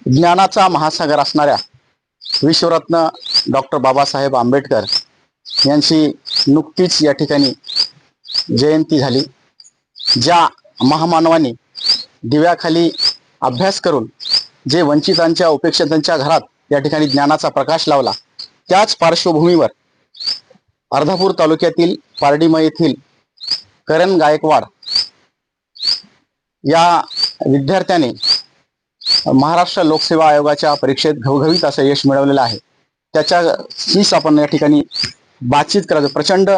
ज्ञानाचा महासागर असणाऱ्या विश्वरत्न डॉक्टर बाबासाहेब आंबेडकर यांची नुकतीच या ठिकाणी जयंती झाली। ज्या महामानवाने दिव्याखाली अभ्यास करून जे वंचितांच्या उपेक्षितांच्या घरात या ठिकाणी ज्ञानाचा प्रकाश लावला, त्याच पार्श्वभूमीवर अर्धापूर तालुक्यातील पारडीमळ येथील करण गायकवाड या विद्यार्थ्याने महाराष्ट्र लोकसेवा आयोगाच्या परीक्षेत घवघवीत असं यश मिळवलेलं आहे। त्याच्याशीच आपण या ठिकाणी बातचीत करायचं। प्रचंड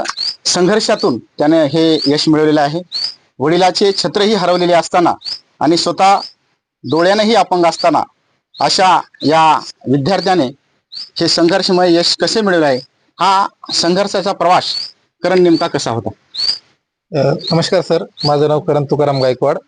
संघर्षातून त्याने हे यश मिळवलेलं आहे। वडिलाचे छत्रही हरवलेले असताना आणि स्वतः डोळ्यानेही अपंग असताना अशा या विद्यार्थ्याने हे संघर्षमय यश कसे मिळवले आहे, हा संघर्षाचा प्रवास करण नेमका कसा होता? नमस्कार सर, माझं नाव करण तुकाराम गायकवाड।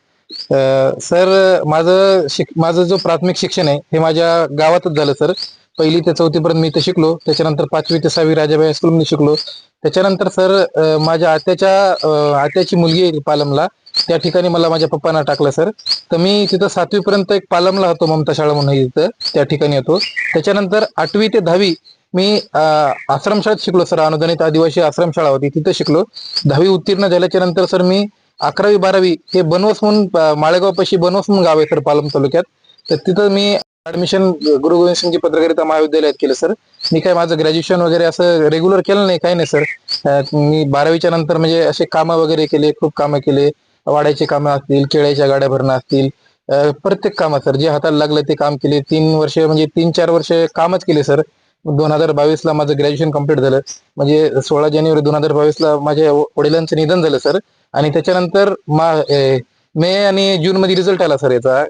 सर, माझं जो प्राथमिक शिक्षण आहे हे माझ्या गावातच झालं सर। 1ली ते 4थी पर्यंत मी इथे शिकलो। त्याच्यानंतर 5वी ते 6वी राजाबाई हायस्कूलमध्ये शिकलो। त्याच्यानंतर सर माझ्या आत्याची मुलगी आहे पालमला, त्या ठिकाणी मला माझ्या पप्पांना टाकलं सर। तर मी तिथं 7वी पर्यंत एक पालमला होतो, ममता शाळा म्हणून इथं, त्या ठिकाणी होतो। त्याच्यानंतर 8वी ते 10वी मी आश्रमशाळेत शिकलो सर। अनुदानित आदिवासी आश्रमशाळा होती, तिथं शिकलो। 10वी उत्तीर्ण झाल्याच्या नंतर सर मी 11वी 12वी हे बनवस म्हणून माळेगाव पाशी बनवस म्हणून गाव आहे सर, पालम तालुक्यात। तर तिथं मी ऍडमिशन गुरु गोविंद सिंगजी पत्रकारिता महाविद्यालयात केलं सर। मी काय माझं ग्रॅज्युएशन वगैरे असं रेग्युलर केलं नाही, काही नाही सर। मी 12वीच्या नंतर म्हणजे असे कामं वगैरे केले, खूप कामं केले। वाड्याचे कामं असतील, केळ्याच्या गाड्या भरणं असतील, प्रत्येक कामं सर जे हाताला लागलं ते काम केले। 3 वर्ष म्हणजे 3-4 वर्ष कामच केले सर। 2022ला माझं ग्रॅज्युएशन कंप्लीट झालं। म्हणजे 16 जानेवारी 2022ला माझ्या वडिलांचं निधन झालं सर। आणि त्याच्यानंतर मे आणि जून मध्ये रिझल्ट आला सर याचा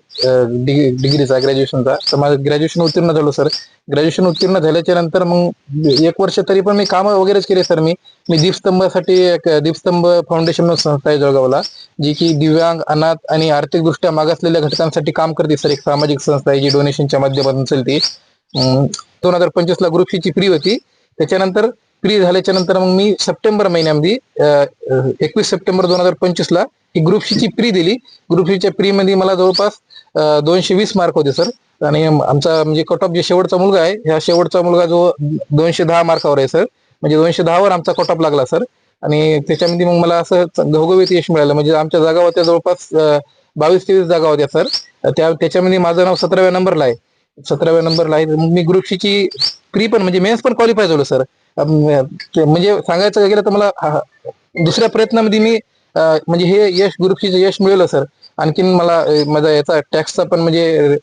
डिग्रीचा, ग्रॅज्युएशनचा। तर माझं ग्रॅज्युएशन उत्तीर्ण झालो सर। ग्रॅज्युएशन उत्तीर्ण झाल्याच्या नंतर मग 1 वर्ष तरी पण मी कामं वगैरेच केले सर। मी दीपस्तंभासाठी एक दीपस्तंभ फाउंडेशन संस्था आहे जळगावला, जी की दिव्यांग, अनाथ आणि आर्थिकदृष्ट्या मागासलेल्या घटकांसाठी काम करते सर। एक सामाजिक संस्था आहे जी डोनेशनच्या माध्यमातून चालते। 2025ला ग्रुप सी ची फ्री होती। त्याच्यानंतर फ्री झाल्याच्या नंतर मग मी सप्टेंबर महिन्यामध्ये 21 सप्टेंबर 2025ला ही ग्रुप सी ची प्री दिली। ग्रुप सी च्या प्री मध्ये मला जवळपास 220 मार्क होते सर। आणि आमचा म्हणजे कट ऑफ जे शेवटचा मुलगा आहे, ह्या शेवटचा मुलगा जो 210 मार्कावर आहे सर, म्हणजे 210 वर आमचा कट ऑफ लागला सर। आणि त्याच्यामध्ये मग मला असं घवघवीत यश मिळालं। म्हणजे आमच्या जागा होत्या जवळपास 22-23 जागा होत्या सर। त्याच्यामध्ये माझं नाव 17व्या नंबरला आहे, 17व्या नंबरला आहे। मग मी ग्रुप सी ची प्री पण म्हणजे मेन्स पण क्वालिफाय झालो सर। म्हणजे सांगायचं गेलं तर मला दुसऱ्या प्रयत्नामध्ये मी म्हणजे हे यश, ग्रुप सीचं यश मिळवलं सर। आणखीन मला माझा याचा टॅक्सचा पण म्हणजे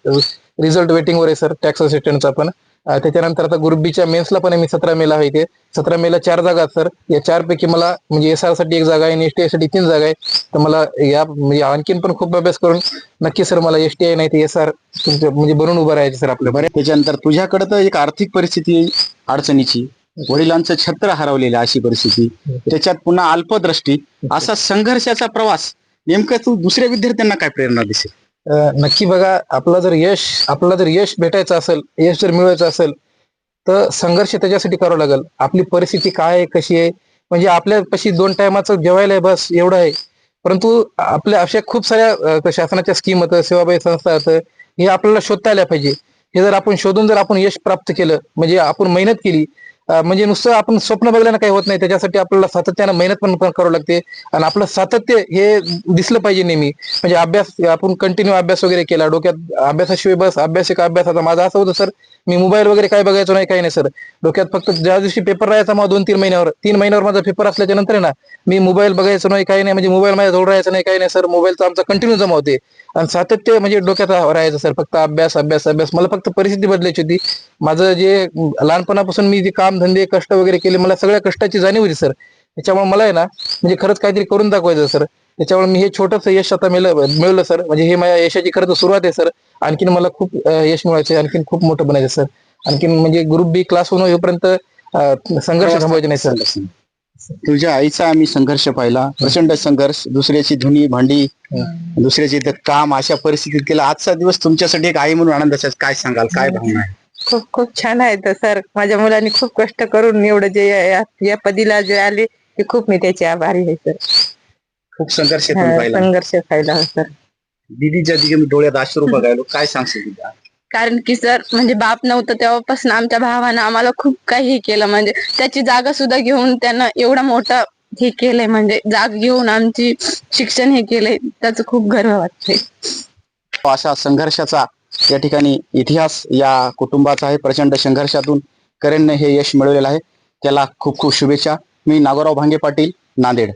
रिझल्ट वेटिंगवर आहे सर, टॅक्स असिस्टंटचा पण। त्याच्यानंतर आता ग्रुप बीच्या मेन्सला पण मी 17 मेला आहे इथे। 17 मेला 4 जागा आहेत सर। या 4 पैकी मला म्हणजे एसआर साठी 1 जागा आहे आणि एसटीआय साठी 3 जागा आहे। तर मला या म्हणजे आणखीन पण खूप अभ्यास करून नक्की सर मला एसटीआय नाही तर एसआर म्हणजे बनून उभं राहायचं सर आपल्या बरे। त्याच्यानंतर तुझ्याकडे तर एक आर्थिक परिस्थिती अडचणीची, वडिलांचं छत्र हरवलेलं अशी परिस्थिती, त्याच्यात पुन्हा अल्पदृष्टी, असा संघर्षाचा प्रवास। नेमकं तू दुसऱ्या विद्यार्थ्यांना काय प्रेरणा दिसेल? नक्की बघा, आपल्याला जर यश भेटायचं असेल, यश जर मिळवायचं असेल, तर संघर्ष त्याच्यासाठी करावं लागेल। आपली परिस्थिती काय आहे, कशी आहे, म्हणजे आपल्यापाशी 2 टायमाचं जेवायला आहे बस एवढं आहे। परंतु आपल्या अशा खूप साऱ्या शासनाच्या स्कीम होतं, सेवाभावी संस्था होतं, हे आपल्याला शोधता आल्या पाहिजे। हे जर आपण शोधून जर आपण यश प्राप्त केलं, म्हणजे आपण मेहनत केली, म्हणजे नुसतं आपण स्वप्न बघल्यानं काही होत नाही, त्याच्यासाठी आपल्याला सातत्यानं मेहनत पण करावं लागते। आणि आपलं सातत्य हे दिसलं पाहिजे नेहमी। म्हणजे अभ्यास आपण कंटिन्यू अभ्यास वगैरे केला, डोक्यात अभ्यासाशिवाय बस अभ्यास एक अभ्यास। आता माझा असं होतं सर, मी मोबाईल वगैरे काय बघायचो नाही, काही नाही सर। डोक्यात फक्त ज्या दिवशी पेपर राहायचा मग 2-3 महिन्यावर 3 महिन्यावर माझा पेपर असल्याच्या नंतर आहे ना, मी मोबाईल बघायचो नाही, काही नाही। म्हणजे मोबाईल माझ्या जवळ राहायचं नाही, काही नाही सर। मोबाईलचा आमचा कंटिन्यू जमा होते आणि सातत्य म्हणजे डोक्यात राहायचं सर, फक्त अभ्यास अभ्यास अभ्यास। मला फक्त परिस्थिती बदलायची होती। माझं जे लहानपणापासून मी जे काम धंदे कष्ट वगैरे केले, मला सगळ्या कष्टाची जाणीव होती सर। त्याच्यामुळे मला आहे ना, म्हणजे खरंच काहीतरी करून दाखवायचं सर। त्याच्यामुळे मी हे छोटंसं यश आता मिळवलं सर। म्हणजे हे माझ्या यशाची खरं तर सुरुवात आहे सर। आणखीन मला खूप यश मिळवायचं, आणखीन खूप मोठं बनायचं सर। आणखीन म्हणजे ग्रुप बी क्लास 1 होईपर्यंत संघर्ष थांबवायचे नाही सर। तुझ्या आईचा आम्ही संघर्ष पाहिला, प्रचंड संघर्ष, दुसऱ्याची धुनी भांडी, दुसऱ्याचे इथं काम, अशा परिस्थितीत केला। आजचा दिवस तुमच्यासाठी एक आई म्हणून आनंदाचा, काय सांगाल, काय भावना आहे? खूप खूप छान आहे तर सर। माझ्या मुलांनी खूप कष्ट करून एवढं जे या पदीला जे आले, ते खूप मी त्याचे आभारी आहे सर। खूप संघर्षातून पाहिला संघर्ष पाहिला सर। दीदीच्या दिदी मी डोळ्यात अश्रू बघायलो, काय सांगशील तुझ्या? कारण की सर म्हणजे बाप नव्हतं तेव्हापासून आमच्या भावानं आम्हाला खूप काही केलं, म्हणजे त्याची जागा सुद्धा घेऊन त्यानं एवढा मोठा हे केलंय, म्हणजे जाग घेऊन आमची शिक्षण हे केलंय, त्याचं खूप गर्व वाटतंय. अशा संघर्षाचा या ठिकाणी इतिहास या कुटुंबाचा आहे. प्रचंड संघर्षातून करणने हे यश मिळवलेलं आहे. त्याला खूप खूप शुभेच्छा. मी नागोराव भांगे पाटील, नांदेड.